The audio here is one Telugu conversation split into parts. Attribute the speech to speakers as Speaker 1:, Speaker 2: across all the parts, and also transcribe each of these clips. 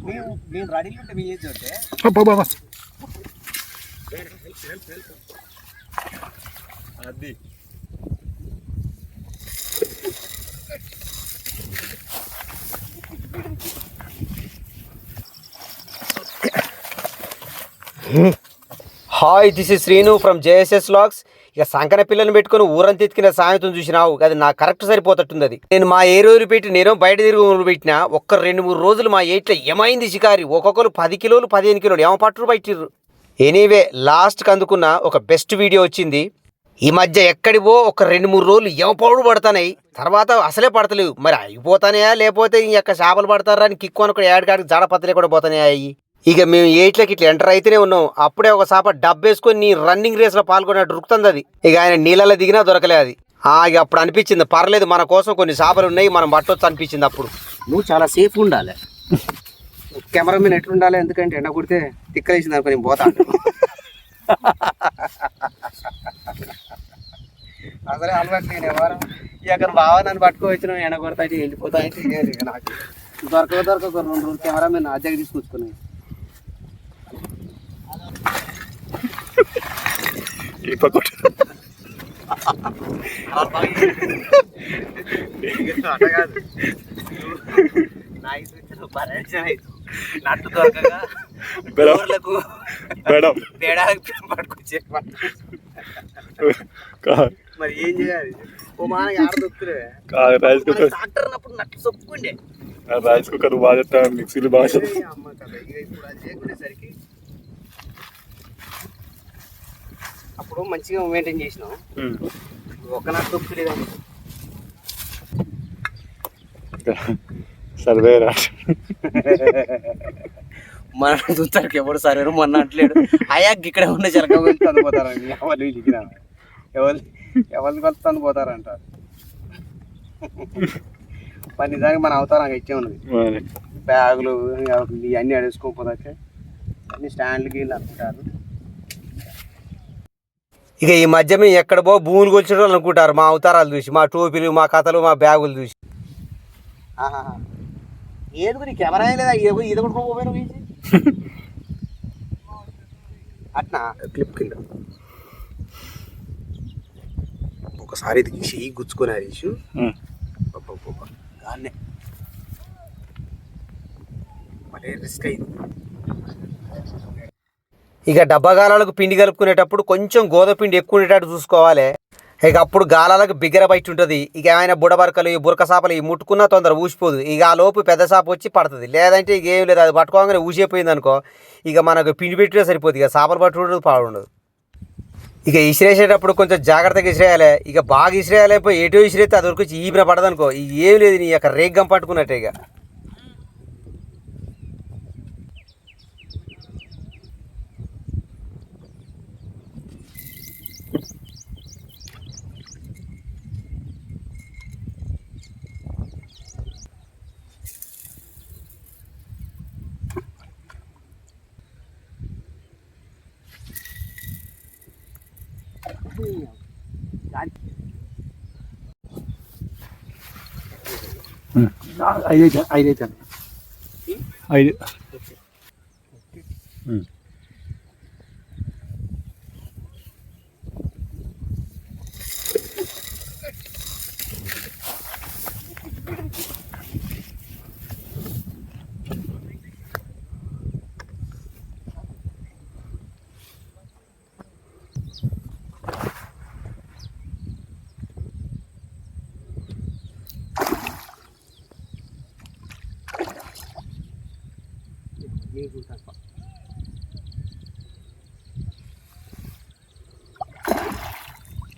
Speaker 1: మేము రెడీగా ఉంటే మీ ఏజ్ ఉంటే అది hi, this is Srinu from JSS vlogs. ఇక సంకన పిల్లల్ని పెట్టుకుని ఊరంతా ఎత్తుకునే సాయంత్రం చూసినావు అది నాకు కరెక్ట్ సరిపోతట్టుంది. అది నేను మా ఏ రోజు పెట్టి నేను బయట తిరుగు పెట్టినా ఒక్క 2-3 రోజులు మా ఏట్లో ఏమైంది షికారి. ఒక్కొక్కరు 10 కిలోలు 15 కిలోలు ఏమో పట్టురు బయటిర్రు. ఎనీవే లాస్ట్కి అందుకున్న ఒక బెస్ట్ వీడియో వచ్చింది. ఈ మధ్య ఎక్కడివో ఒక 2-3 రోజులు ఏమ పౌడు పడతాయి, తర్వాత అసలే పడతలేవు. మరి అయిపోతానయా లేకపోతే ఇంక చేపలు పడతారా అని కిక్కు అనుకుని ఏడకాడికి జాడపత్తలే కూడా పోతానే అయ్యి. ఇక మేము ఏట్లకి ఇట్లా ఎంటర్ అయితేనే ఉన్నాం. అప్పుడే ఒక సాప డబ్బేసుకొని రన్నింగ్ రేస్లో పాల్గొన్నట్టు రుకుతుంది అది. ఇక ఆయన నీళ్ళలో దిగినా దొరకలే అది. ఇక అప్పుడు అనిపించింది పర్లేదు మన కోసం కొన్ని చేపలు ఉన్నాయి, మనం పట్టొచ్చు అనిపించింది. అప్పుడు నువ్వు చాలా సేఫ్ ఉండాలి, కెమెరామెన్ ఎట్లుండాలి, ఎందుకంటే ఎండ కుడితే తిక్కలేసింది అనుకో నేను పోతా. అసలే అలవాటు నేను ఎవరు అక్కడ బాగా నన్ను పట్టుకోవచ్చిన ఎండ కొడతా అయితే వెళ్ళిపోతా అయితే నాకు దొరక 2 రోజులు కెమెరామెన్ అద్దెకి తీసుకొచ్చుకున్నాయి. నట్టు దొరకగా పట్టుకొచ్చే మరి ఏం చేయాలి? ఓ మానకి ఆడ దొక్కులే డాక్టర్ నట్టు సొక్కుండే రైస్ కుక్కర్ బాగా మిక్సీలు బాగా అమ్మ కదా. ఇక ఇప్పుడు అది చేయకునేసరికి అప్పుడు మంచిగా మెయింటైన్ చేసినాం. ఒక నట్టు దొక్కులేదండి.
Speaker 2: సర్వే
Speaker 1: మన చూస్తానికి ఎవరు సర్వేరు మొన్న అంటలేడు. అయ్యా ఇక్కడ ఉన్న చిలక వెళ్తాను పోతారండి, ఎవరు దిగిన ఎవరిని కలుస్తాను పోతారంట. మరి నిజానికి మన అవతారం ఇచ్చే ఉన్నది. బ్యాగులు ఇవన్నీ అడేసుకోకపోతే అన్ని స్టాండ్లకి అనుకుంటారు. ఇక ఈ మధ్య మేము ఎక్కడ పో భూములు కొలిచడం అనుకుంటారు మా అవతారాలు చూసి, మా టోపీలు, మా కథలు, మా బ్యాగులు చూసి. ఏది నీ కెమెరా లేదా ఇది కూడా పోయినా అట్నా క్లిప్ కింద ఒకసారి ఇది చెయ్యి గుచ్చుకొని హరీషు దాన్నే మళ్ళీ రిస్క్ అయింది. ఇక డబ్బా గాలాలకు పిండి కలుపుకునేటప్పుడు కొంచెం గోధుమ పిండి ఎక్కువ ఉండేటట్టు చూసుకోవాలి. ఇక అప్పుడు గాలాలకు బిగ్గర బయట ఉంటుంది. ఇక ఏమైనా బుడబరకలు, ఈ బురక చేపలు ఈ ముట్టుకున్నా తొందర ఊసిపోదు. ఇక ఆ లోపు పెద్ద చేప వచ్చి పడుతుంది. లేదంటే ఇక ఏం లేదు, అది పట్టుకోగానే ఊసిపోయింది అనుకో ఇక మనకు పిండి పెట్టినా సరిపోతుంది. ఇక చేపలు పట్టుకుంటుంది పాడుండదు. ఇక ఇసిరేసేటప్పుడు కొంచెం జాగ్రత్తగా ఇసిరేయాలి. ఇక బాగా ఇసిరేయాలి, ఎటో ఇసిరేస్తే అది వరకు ఈపిన పడదనుకో ఇక ఏం లేదు, నీ యొక్క రేగ్గం పట్టుకున్నట్టే. ఇక
Speaker 2: ఐదు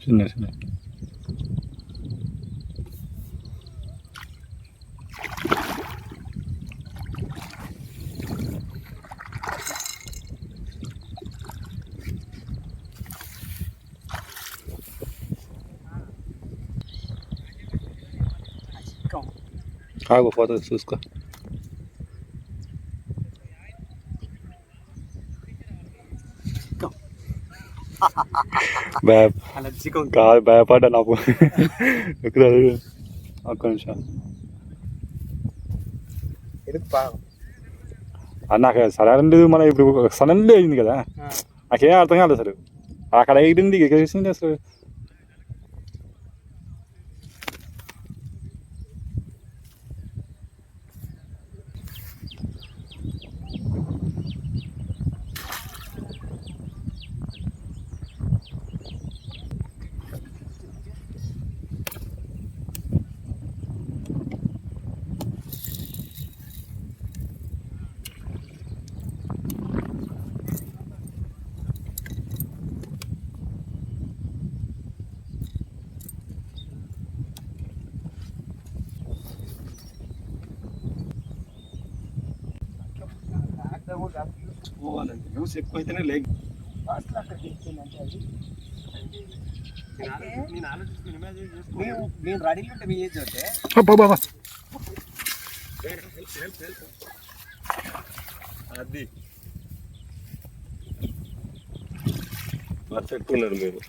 Speaker 2: చిన్న చిన్న ఆగు ఫోటో చూసుకో. కాదు భయపడ్డా నాకు ఒక్క నిమిషం. అది నాకు సడన్ మన ఇప్పుడు సడన్లీ అయింది కదా, నాకేం అర్థం కాలేదు అసలు. అక్కడ ఎగిరింది ఎగేసింది అసలు.
Speaker 3: పోవాలండి న్యూస్ ఎక్కువైతేనే లేక నేను రెడీగా ఉంటే మీ ఏజ్ అంటే అది చెప్తున్నారు మీరు.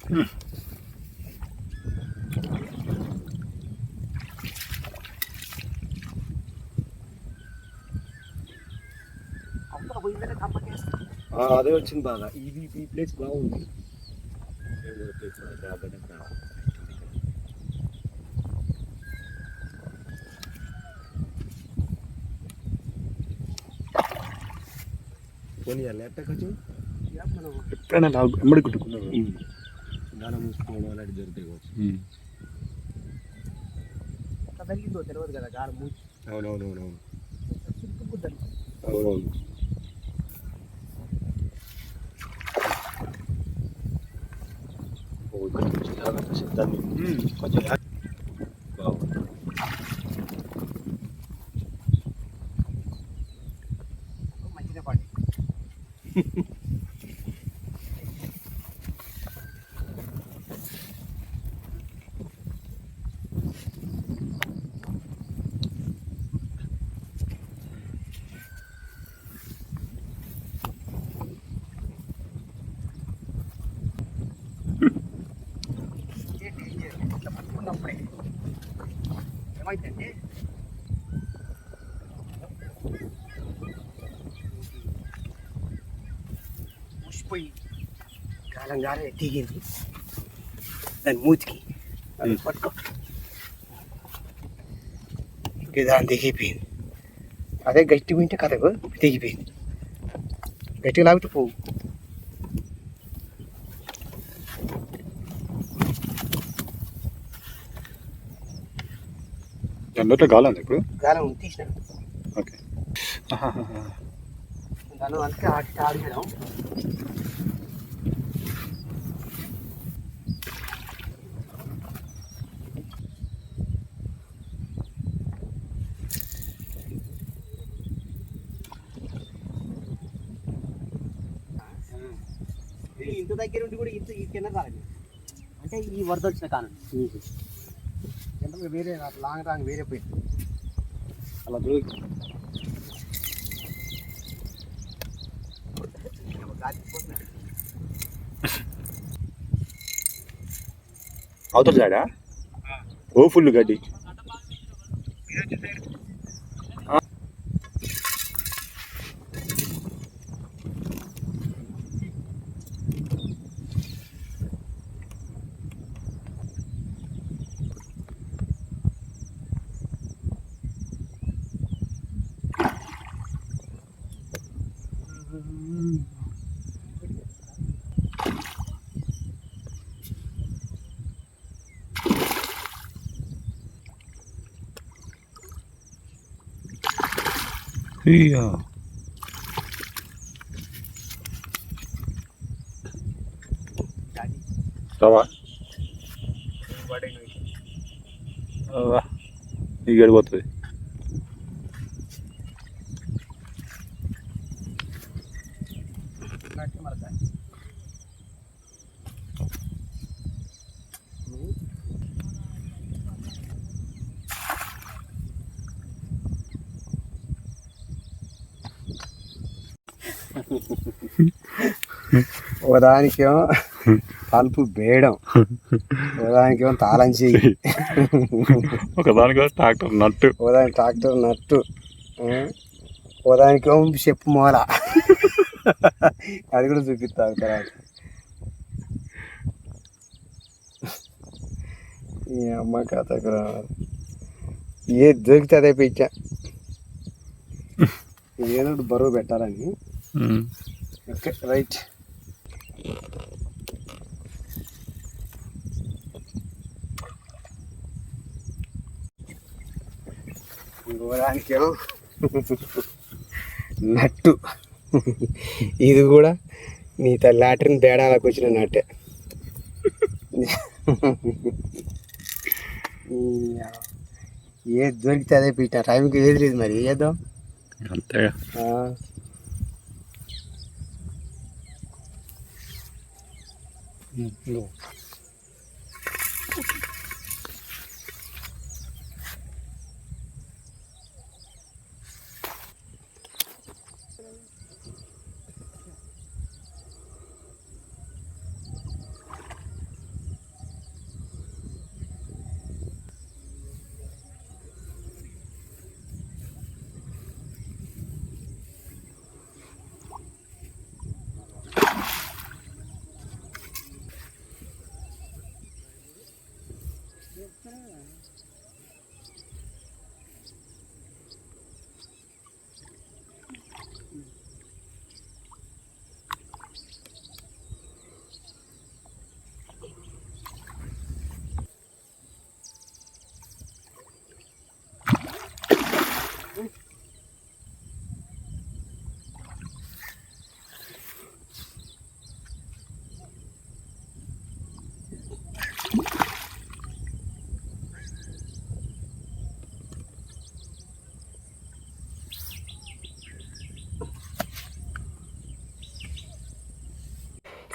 Speaker 3: అదే వచ్చింది బాగా. ఇది ఈ ప్లేస్ బాగుంది. పోనీ ఎట్టకొచ్చి
Speaker 2: ఎప్పుడైనా నాకు ఎమ్మడి కుట్టుకున్నాను.
Speaker 3: దానం మూసుకోవడం అలాంటి జరుగుతాయి కావచ్చు. తగిలిందో తెలియదు కదా గాలి మూసి. అవునవునవునవును అవునవును. శబ్దాన్ని కొంచెం బాగుంది. మంచిగా పాడి ఏమైందంటే ముసిపోయి కాలంగానే దిగింది దాని మూతికి. అది పట్టుకో ఇంక దాన్ని దిగిపోయింది. అదే గట్టి ఉంటే కథకు దిగిపోయింది. గట్టిగా లాగితే పోవు.
Speaker 2: దాంట్లో గాలం ఇప్పుడు
Speaker 3: గాలం తీసిన
Speaker 2: ఓకే.
Speaker 3: దాని అందుకే ఆడియడం. ఇంత దగ్గర ఉండి కూడా ఇంత ఈ కింద రాలేదు అంటే ఈ వరద వచ్చిన కారణం. జనరల్గా వేరే లాంగ్ రాంగ్ వేరే పోయింది అలా దొరికి
Speaker 2: అవతల సైడా ఓ ఫుల్ గడ్డి. iya rawa ఈ గడిపోతుంది.
Speaker 3: ఒకదానికేమో తలుపు బేయడం, ఒకదానికేమో తాళం చెయ్యి,
Speaker 2: ఒకదానికేమో ట్రాక్టర్ నట్టు,
Speaker 3: ఒకదాని ట్రాక్టర్ నట్టు. పోదానికి చెప్పు మూల అది కూడా చూపిస్తాను తర్వాత. ఈ అమ్మ కథ ఏది దొరికితే అదే పెట్టా. ఏదో ఒకటి బరువు పెట్టాలని. Okay right. ఇంకోదానికేమో నట్టు. ఇది కూడా నీ లాటరీని తేడాలకు వచ్చిన నట్టే. ఏది దొరికితే అదే పెట్టా. టైంకి ఏది లేదు మరి ఏం చేద్దాం
Speaker 2: అంతేగా.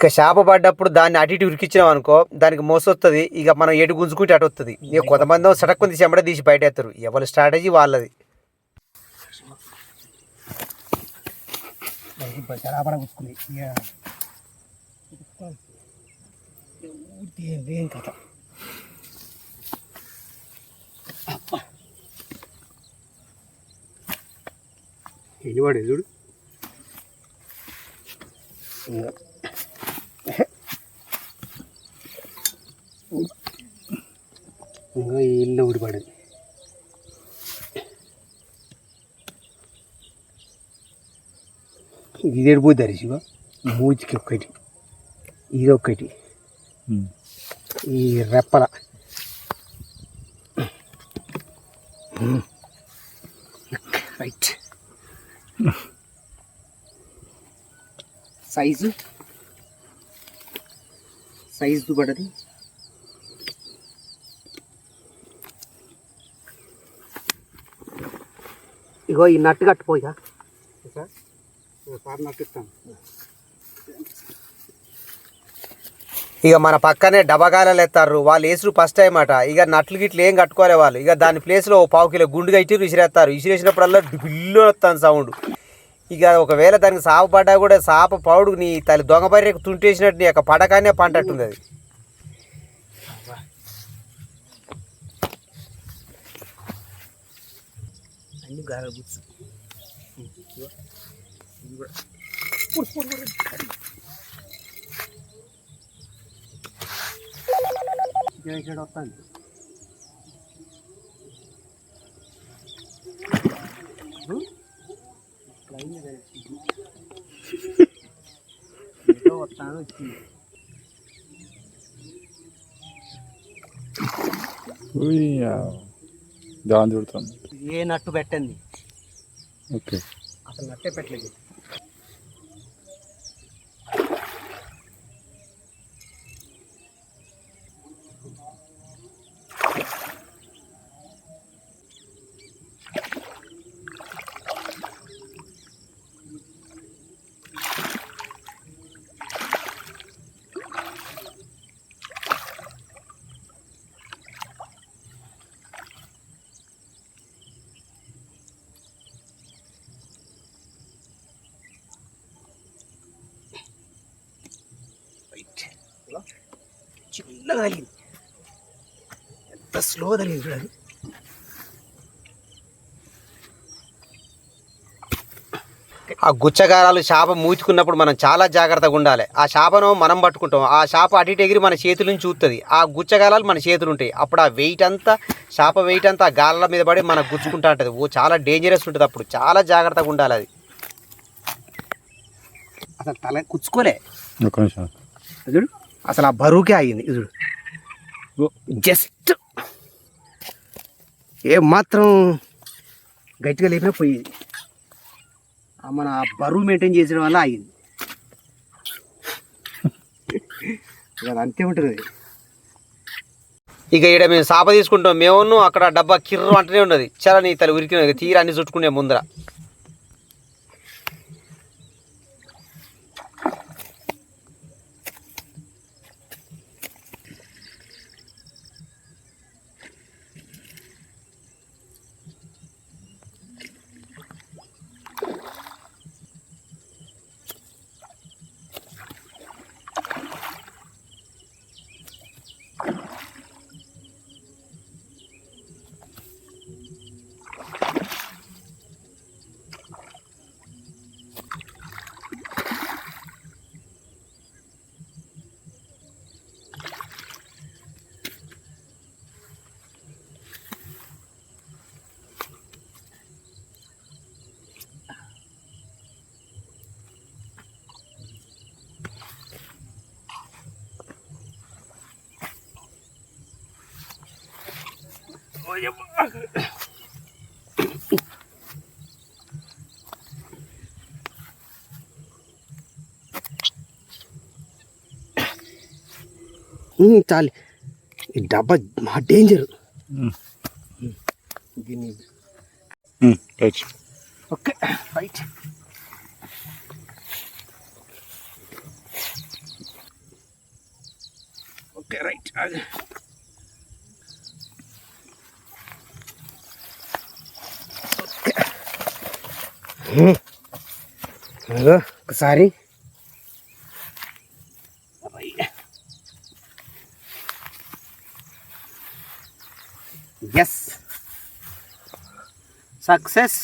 Speaker 1: ఇక చేప పడ్డప్పుడు దాన్ని అటు ఇటు ఉరికిచ్చినాం అనుకో దానికి మోసొస్తుంది. ఇక మనం ఎటు గుంజుకుంటే అటు వస్తుంది. ఇక కొంతమంది సటక్కుని తీసి చెమట తీసి బయట వేస్తారు. ఎవరి స్ట్రాటజీ వాళ్ళది.
Speaker 3: కథ ఎన్ని పడే చూడు. ఇంకా ఇల్లు ఒకటి పడింది. ఇది ఎడిపోతారు శివ. మూతికి ఒక్కటి, ఇది ఒక్కటి, ఈ రెప్పల రైట్. సైజు పడది. ఇగో ఈ నట్టు కట్టుపోయా సార్ నట్టు ఇస్తాను.
Speaker 1: ఇక మన పక్కనే డబగాలలో ఎత్తారు వాళ్ళు. వేసుడు ఫస్ట్ టైం అట. ఇక నట్లు గిట్లు ఏం కట్టుకోలే వాళ్ళు. ఇక దాని ప్లేస్లో 1/4 కిలో గుండుగా ఇచ్చి విసిరేస్తారు. విసిరేసినప్పుడల్లా బిల్లు వస్తాను సౌండ్. ఇక ఒకవేళ దానికి సాపు పడ్డా కూడా సాప పౌడు నీ తల్లి దొంగ బర్రెకు తుంటేసినట్టు నీ యొక్క పడకానే పంటట్టుంది అది.
Speaker 3: అన్ని గారెలు గుచ్చు. ఇక్కడ వస్తాను. వస్తాను వచ్చింది.
Speaker 2: దాని చూడుతుంది.
Speaker 3: ఏ నట్టు పెట్టండి.
Speaker 2: ఓకే
Speaker 3: అసలు నట్టే పెట్టలేదు. చిన్నగా తగిలింది. ఎంత స్లో తగిలింది చూడండి.
Speaker 1: ఆ గుచ్చగారాలు చేప మూతుకున్నప్పుడు మనం చాలా జాగ్రత్తగా ఉండాలి. ఆ చేపను మనం పట్టుకుంటాం, ఆ చేప అటు ఇటు ఎగిరి మన చేతుల నుంచి చూస్తుంది, ఆ గుచ్చగాలాలు మన చేతులు ఉంటాయి. అప్పుడు ఆ వెయిట్ అంతా చేప వెయిట్ అంతా ఆ గాలాల మీద పడి మనకు గుచ్చుకుంటా ఉంటుంది. ఓ చాలా డేంజరస్ ఉంటుంది, అప్పుడు చాలా జాగ్రత్తగా ఉండాలి. అది
Speaker 3: అసలు తల కుచ్చుకోలే,
Speaker 2: ఒక్క నిమిషం
Speaker 3: చూడు అసలు ఆ బరువుకే ఆగింది. చూడు జస్ట్ ఏమాత్రం గట్టిగా లేపినా పోయేది. మన బరువు మెయింటైన్ చేసడం వల్ల ఆగింది. అది అంతే ఉంటుంది.
Speaker 1: ఇక ఇక్కడ మేము చేప తీసుకుంటాం, మేము అక్కడ డబ్బా కిర్రు అంటూనే ఉన్నది. చాలా నీ తల ఉరికిన తీర అన్ని చుట్టుకునే ముందర.
Speaker 3: చాలు, ఈ డబ్బా మా డేంజర్. దీన్ని
Speaker 2: right.
Speaker 3: Okay right. Okay right. ఒకసారి yes success.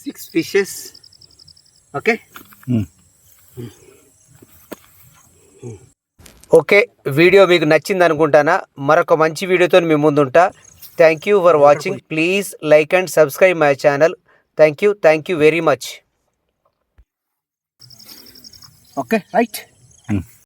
Speaker 3: 6 fishes. Okay
Speaker 1: okay, video మీకు నచ్చింది అనుకుంటానా. మరొక మంచి వీడియోతో మీ ముందుంటా. Thank you for watching. Please like and subscribe my channel. Thank you very much.
Speaker 3: Okay right.